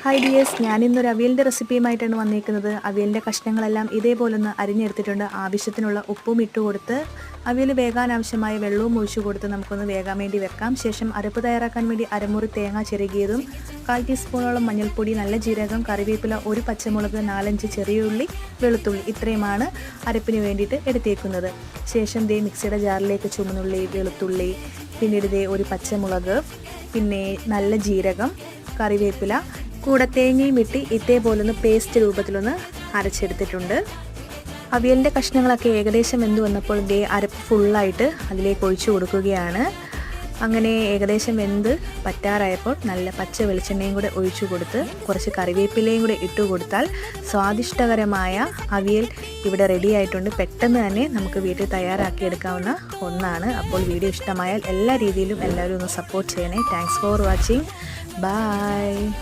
Hi dears, ഞാനിന്നൊരു അവിയലിൻ്റെ റെസിപ്പിയുമായിട്ടാണ് വന്നിരിക്കുന്നത്. അവിയലിൻ്റെ കഷ്ണങ്ങളെല്ലാം ഇതേപോലൊന്ന് അരിഞ്ഞെടുത്തിട്ടുണ്ട്. ആവശ്യത്തിനുള്ള ഉപ്പും ഇട്ട് കൊടുത്ത് അവിയൽ വേകാൻ ആവശ്യമായ വെള്ളവും ഒഴിച്ചു കൊടുത്ത് നമുക്കൊന്ന് വേകാൻ വേണ്ടി വെക്കാം. ശേഷം അരപ്പ് തയ്യാറാക്കാൻ വേണ്ടി അരമുറി തേങ്ങ ചിരകിയതും 1/4 ടീസ്പൂണോളം മഞ്ഞൾപ്പൊടി, നല്ല ജീരകം, കറിവേപ്പില, ഒരു പച്ചമുളക്, 4-5 ചെറിയ ഉള്ളി, വെളുത്തുള്ളി, ഇത്രയുമാണ് അരപ്പിന് വേണ്ടിയിട്ട് എടുത്തേക്കുന്നത്. ശേഷം മിക്സിയുടെ ജാറിലേക്ക് ചുമന്നുള്ളി, വെളുത്തുള്ളി, പിന്നീട് ഒരു പച്ചമുളക്, പിന്നെ നല്ല ജീരകം, കറിവേപ്പില, കൂടെ തേങ്ങയും ഇട്ട് ഇതേപോലൊന്ന് പേസ്റ്റ് രൂപത്തിലൊന്ന് അരച്ചെടുത്തിട്ടുണ്ട്. അവിയലിൻ്റെ കഷ്ണങ്ങളൊക്കെ ഏകദേശം വെന്ത് വന്നപ്പോൾ അരപ്പ് ഫുള്ളായിട്ട് അതിലേക്ക് ഒഴിച്ചു കൊടുക്കുകയാണ്. അങ്ങനെ ഏകദേശം വെന്ത് പറ്റാറായപ്പോൾ നല്ല പച്ച വെളിച്ചെണ്ണയും കൂടെ ഒഴിച്ചു കൊടുത്ത് കുറച്ച് കറിവേപ്പിലയും കൂടെ ഇട്ട് കൊടുത്താൽ സ്വാദിഷ്ടകരമായ അവിയൽ ഇവിടെ റെഡി ആയിട്ടുണ്ട്. പെട്ടെന്ന് തന്നെ നമുക്ക് വീട്ടിൽ തയ്യാറാക്കിയെടുക്കാവുന്ന ഒന്നാണ്. അപ്പോൾ വീഡിയോ ഇഷ്ടമായാൽ എല്ലാ രീതിയിലും എല്ലാവരും ഒന്ന് സപ്പോർട്ട് ചെയ്യണേ. Thanks for watching. ബൈ.